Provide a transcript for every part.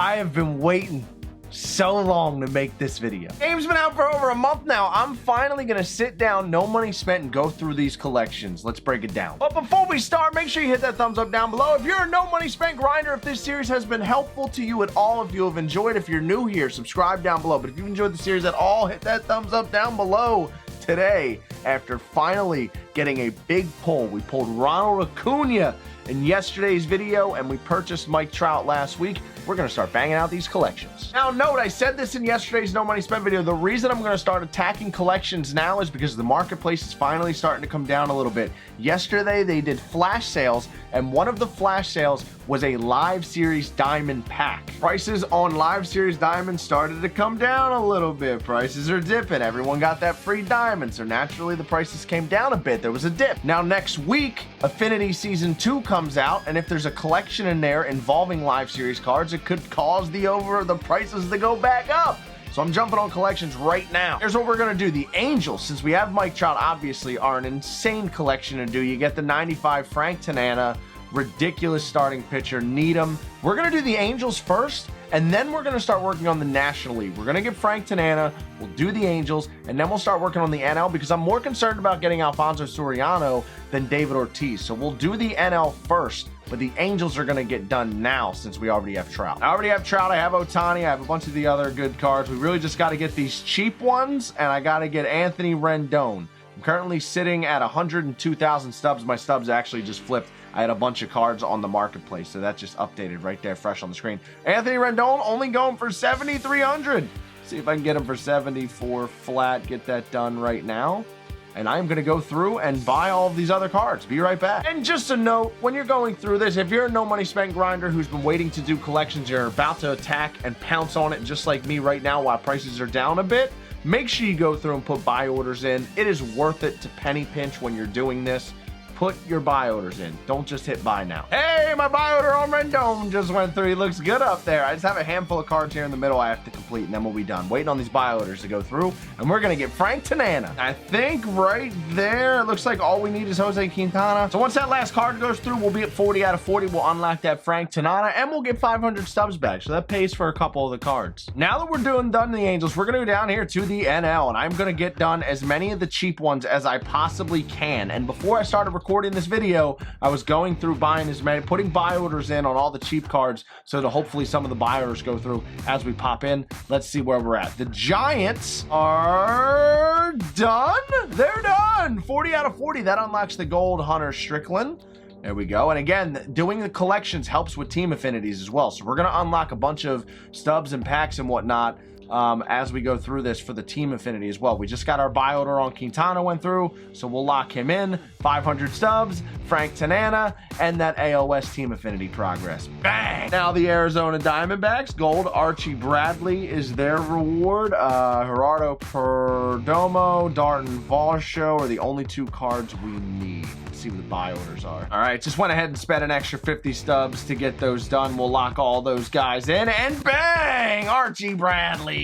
I have been waiting so long to make this video. Game's been out for over a month now. I'm finally gonna sit down, no money spent, and go through these collections. Let's break it down. But before we start, make sure you hit that thumbs up down below. If you're a no money spent grinder, if this series has been helpful to you at all, if you have enjoyed, if you're new here, subscribe down below. But if you've enjoyed the series at all, hit that thumbs up down below. Today, after finally getting a big pull, we pulled Ronald Acuna in yesterday's video, and we purchased Mike Trout last week. We're gonna start banging out these collections. Now note, I said this in yesterday's No Money Spent video, the reason I'm gonna start attacking collections now is because the marketplace is finally starting to come down a little bit. Yesterday, they did flash sales, and one of the flash sales was a Live Series Diamond pack. Prices on Live Series Diamonds started to come down a little bit. Prices are dipping. Everyone got that free diamond, so naturally the prices came down a bit. There was a dip. Now next week, Affinity Season 2 comes out, and if there's a collection in there involving Live Series cards, it could cause the prices to go back up. So I'm jumping on collections right now. Here's what we're gonna do. The Angels, since we have Mike Trout, obviously are an insane collection to do. You get the 95 Frank Tanana, ridiculous starting pitcher, need him. We're gonna do the Angels first, and then we're gonna start working on the National League. We're gonna get Frank Tanana, we'll do the Angels, and then we'll start working on the NL because I'm more concerned about getting Alfonso Soriano than David Ortiz. So we'll do the NL first, but the Angels are gonna get done now since we already have Trout. I already have Trout, I have Ohtani, I have a bunch of the other good cards. We really just gotta get these cheap ones, and I gotta get Anthony Rendon. I'm currently sitting at 102,000 stubs. My stubs actually just flipped. I had a bunch of cards on the marketplace, so that just updated right there, fresh on the screen. Anthony Rendon only going for 7,300. See if I can get him for 74 flat, get that done right now. And I'm gonna go through and buy all of these other cards. Be right back. And just a note, when you're going through this, if you're a no money spent grinder who's been waiting to do collections, you're about to attack and pounce on it just like me right now while prices are down a bit, make sure you go through and put buy orders in. It is worth it to penny pinch when you're doing this. Put your buy orders in. Don't just hit buy now. Hey, my buy order on Rendon just went through. He looks good up there. I just have a handful of cards here in the middle I have to complete, and then we'll be done. Waiting on these buy orders to go through, and we're going to get Frank Tanana. I think right there, it looks like all we need is Jose Quintana. So once that last card goes through, we'll be at 40 out of 40. We'll unlock that Frank Tanana, and we'll get 500 stubs back. So that pays for a couple of the cards. Now that we're done the Angels, we're going to go down here to the NL, and I'm going to get done as many of the cheap ones as I possibly can. And before I started recording this video, I was going through buying as many, putting buy orders in on all the cheap cards so that hopefully some of the buy orders go through as we pop in. Let's see where we're at. The Giants are done. They're done. 40 out of 40. That unlocks the gold Hunter Strickland. There we go. And again, doing the collections helps with team affinities as well. So we're going to unlock a bunch of stubs and packs and whatnot as we go through this for the team affinity as well. We just got our buy order on Quintana went through, so we'll lock him in. 500 stubs, Frank Tanana, and that AOS team affinity progress. Bang! Now the Arizona Diamondbacks, gold Archie Bradley is their reward. Gerardo Perdomo, Darton Varsho are the only two cards we need. Let's see what the buy orders are. All right, just went ahead and spent an extra 50 stubs to get those done. We'll lock all those guys in, and bang! Archie Bradley.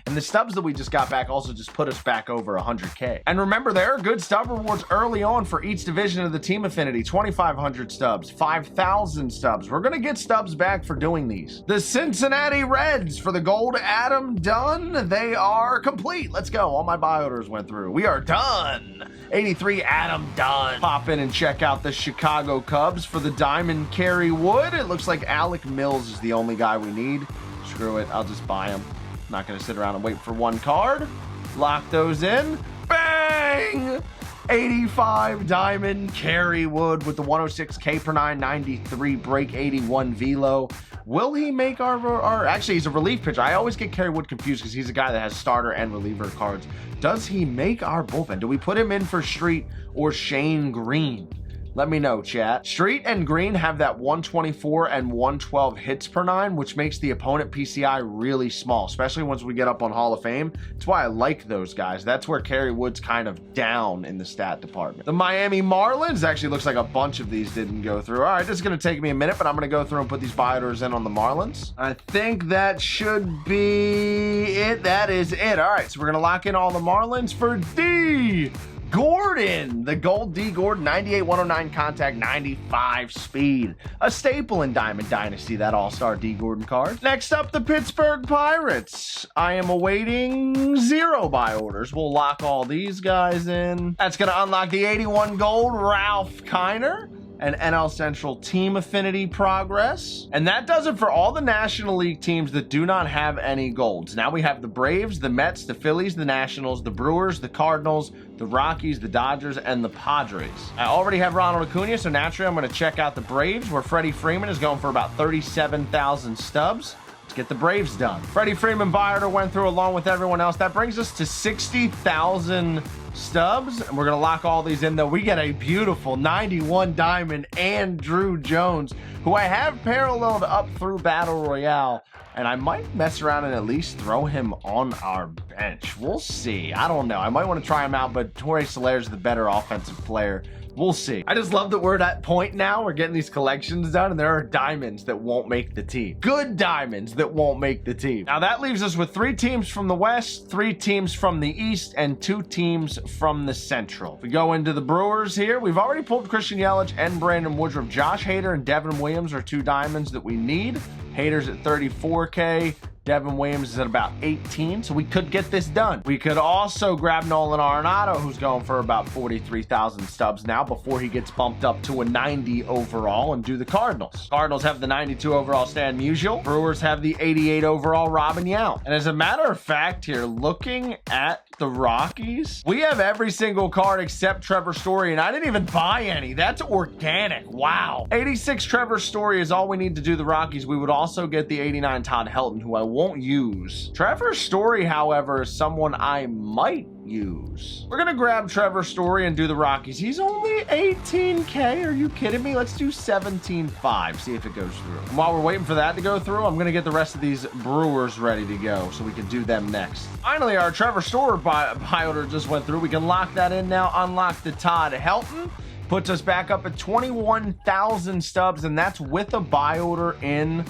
And the stubs that we just got back also just put us back over 100K. And remember, there are good stub rewards early on for each division of the team affinity. 2,500 stubs, 5,000 stubs. We're gonna get stubs back for doing these. The Cincinnati Reds for the gold Adam Dunn. They are complete. Let's go. All my buy orders went through. We are done. 83 Adam Dunn. Pop in and check out the Chicago Cubs for the diamond Kerry Wood. It looks like Alec Mills is the only guy we need. Screw it. I'll just buy him. Not going to sit around and wait for one card. Lock those in. Bang! 85 diamond Kerry Wood with the 106 K per 9, 93 break, 81 velo. Will he make our actually, he's a relief pitcher. I always get Kerry Wood confused because he's a guy that has starter and reliever cards. Does he make our bullpen? Do we put him in for Street or Shane Green? Let me know, chat. Street and Green have that 124 and 112 hits per 9, which makes the opponent PCI really small, especially once we get up on Hall of Fame. That's why I like those guys. That's where Kerry Wood's kind of down in the stat department. The Miami Marlins, actually looks like a bunch of these didn't go through. All right, this is going to take me a minute, but I'm going to go through and put these buy orders in on the Marlins. I think that should be it. That is it. All right, so we're going to lock in all the Marlins for D. Gordon, the gold D Gordon, 98, 109 contact, 95 speed. A staple in Diamond Dynasty, that all-star D Gordon card. Next up, the Pittsburgh Pirates. I am awaiting 0 buy orders. We'll lock all these guys in. That's going to unlock the 81 gold Ralph Kiner and NL Central team affinity progress. And that does it for all the National League teams that do not have any golds. Now we have the Braves, the Mets, the Phillies, the Nationals, the Brewers, the Cardinals, the Rockies, the Dodgers, and the Padres. I already have Ronald Acuna, so naturally I'm going to check out the Braves, where Freddie Freeman is going for about 37,000 stubs. Let's get the Braves done. Freddie Freeman buy order went through along with everyone else. That brings us to 60,000 stubs, and we're gonna lock all these in. Though we get a beautiful 91 diamond Andrew Jones, who I have paralleled up through Battle Royale, and I might mess around and at least throw him on our bench. We'll see. I don't know. I might want to try him out, but Torrey Soler is the better offensive player. We'll see. I just love that we're at that point now. We're getting these collections done, and there are diamonds that won't make the team. Good diamonds that won't make the team. Now that leaves us with 3 teams from the West, 3 teams from the East, and 2 teams from the Central. If we go into the Brewers here, we've already pulled Christian Yelich and Brandon Woodruff. Josh Hader and Devin Williams are 2 diamonds that we need. Hader's at 34K. Devin Williams is at about 18, so we could get this done. We could also grab Nolan Arenado, who's going for about 43,000 stubs now before he gets bumped up to a 90 overall, and do the Cardinals. Cardinals have the 92 overall Stan Musial. Brewers have the 88 overall Robin Yount. And as a matter of fact here, looking at the Rockies, we have every single card except Trevor Story, and I didn't even buy any. That's organic. Wow. 86 Trevor Story is all we need to do the Rockies. We would also get the 89 Todd Helton, who I won't use. Trevor Story, however, is someone I might use. We're gonna grab Trevor Story and do the Rockies. He's only 18K. Are you kidding me? Let's do 17.5. See if it goes through. And while we're waiting for that to go through, I'm gonna get the rest of these Brewers ready to go so we can do them next. Finally, our Trevor Story buy order just went through. We can lock that in now. Unlock the Todd Helton. Puts us back up at 21,000 stubs, and that's with a buy order in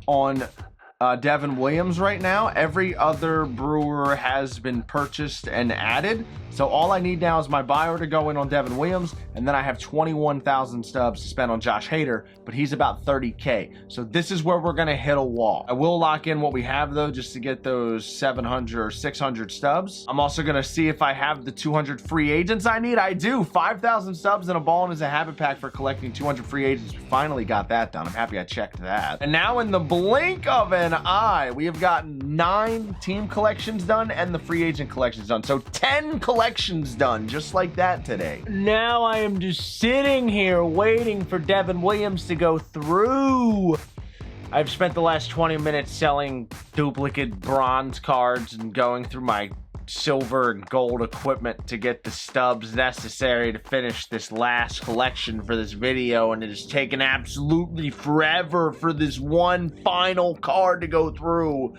on Devin Williams right now. Every other Brewer has been purchased and added. So all I need now is my buy order to go in on Devin Williams, and then I have 21,000 stubs to spend on Josh Hader, but he's about 30K. So this is where we're gonna hit a wall. I will lock in what we have though, just to get those 700 or 600 stubs. I'm also gonna see if I have the 200 free agents I need. I do. 5,000 stubs and a ball is a habit pack for collecting 200 free agents. We finally got that done. I'm happy I checked that. And now in the blink of an eye, we have gotten 9 team collections done and the free agent collections done. So 10 collections done just like that today. Now I am just sitting here waiting for Devin Williams to go through. I've spent the last 20 minutes selling duplicate bronze cards and going through my silver and gold equipment to get the stubs necessary to finish this last collection for this video, and it has taken absolutely forever for this one final card to go through.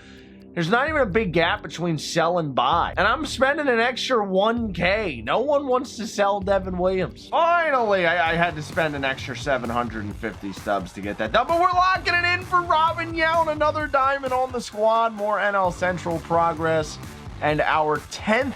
There's not even a big gap between sell and buy, and I'm spending an extra 1K. No one wants to sell Devin Williams. Finally, I had to spend an extra 750 stubs to get that done, but we're locking it in for Robin Yount, another diamond on the squad, more NL Central progress, and our 10th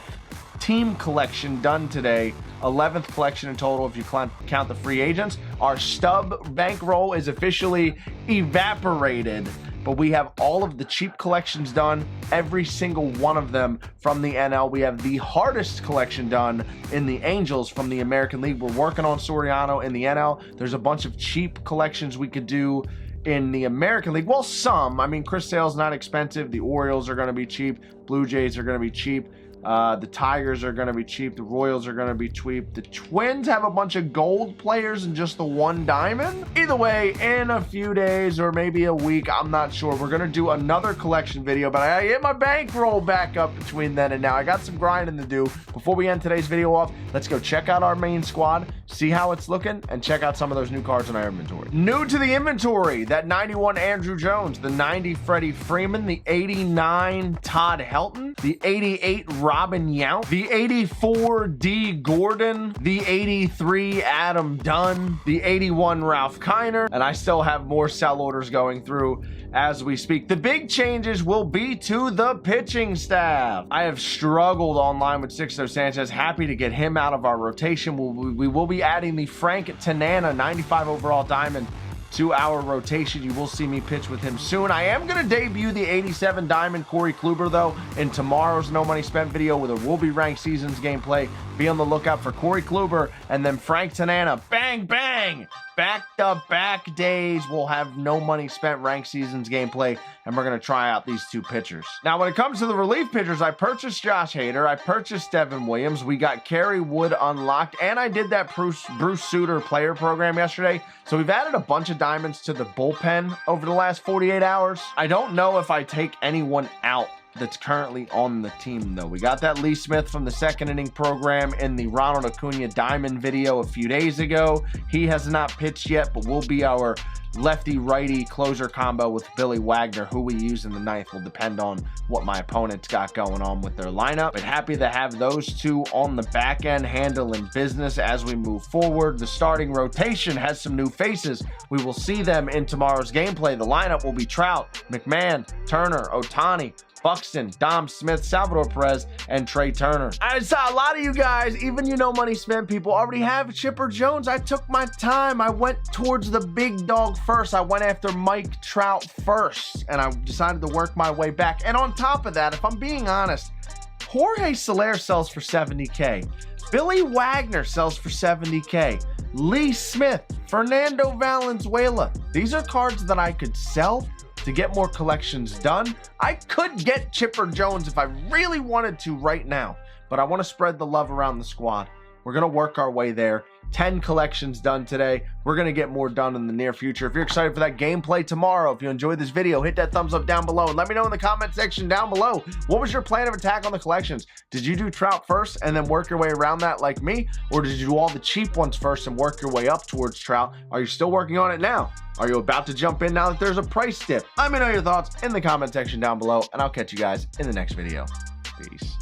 team collection done today. 11th collection in total if you count the free agents. Our stub bankroll is officially evaporated, but we have all of the cheap collections done, every single one of them from the NL. We have the hardest collection done in the Angels from the American League. We're working on Soriano in the NL. There's a bunch of cheap collections we could do in the American League. Well, some. I mean, Chris Sale's not expensive. The Orioles are going to be cheap. Blue Jays are going to be cheap. The Tigers are going to be cheap. The Royals are going to be cheap. The Twins have a bunch of gold players and just the 1 diamond. Either way, in a few days or maybe a week, I'm not sure, we're going to do another collection video, but I get my bankroll back up between then and now. I got some grinding to do. Before we end today's video off, let's go check out our main squad, see how it's looking, and check out some of those new cards in our inventory. New to the inventory, that 91 Andrew Jones, the 90 Freddie Freeman, the 89 Todd Helton, the 88 Robin Yount, the 84 D Gordon, the 83 Adam Dunn, the 81 Ralph Kiner, and I still have more sell orders going through as we speak. The big changes will be to the pitching staff. I have struggled online with Sixto Sanchez. Happy to get him out of our rotation. We will be adding the Frank Tanana 95 overall diamond to our rotation. You will see me pitch with him soon. I am going to debut the 87 diamond Corey Kluber though in tomorrow's No Money Spent video where there will be ranked seasons gameplay. Be on the lookout for Corey Kluber and then Frank Tanana. Bang, bang! Back-to-back days we'll have No Money Spent ranked seasons gameplay, and we're going to try out these two pitchers. Now, when it comes to the relief pitchers, I purchased Josh Hader, I purchased Devin Williams, we got Kerry Wood unlocked, and I did that Bruce Sutter player program yesterday. So we've added a bunch of diamonds to the bullpen over the last 48 hours. I don't know if I take anyone out that's currently on the team though. We got that Lee Smith from the second inning program in the Ronald Acuna Diamond video a few days ago. He has not pitched yet, but will be our lefty-righty closer combo with Billy Wagner. Who we use in the ninth will depend on what my opponent's got going on with their lineup. But happy to have those two on the back end handling business as we move forward. The starting rotation has some new faces. We will see them in tomorrow's gameplay. The lineup will be Trout, McMahon, Turner, Ohtani, Buxton, Dom Smith, Salvador Perez, and Trey Turner. I saw a lot of you guys, even you know Money Spent people, already have Chipper Jones. I took my time. I went towards the big dog first. I went after Mike Trout first, and I decided to work my way back. And on top of that, if I'm being honest, Jorge Soler sells for $70K. Billy Wagner sells for $70K. Lee Smith, Fernando Valenzuela. These are cards that I could sell to get more collections done. I could get Chipper Jones if I really wanted to right now, but I want to spread the love around the squad. We're going to work our way there. 10 collections done today. We're going to get more done in the near future. If you're excited for that gameplay tomorrow, if you enjoyed this video, hit that thumbs up down below and let me know in the comment section down below, what was your plan of attack on the collections? Did you do Trout first and then work your way around that like me? Or did you do all the cheap ones first and work your way up towards Trout? Are you still working on it now? Are you about to jump in now that there's a price dip? Let me know your thoughts in the comment section down below, and I'll catch you guys in the next video. Peace.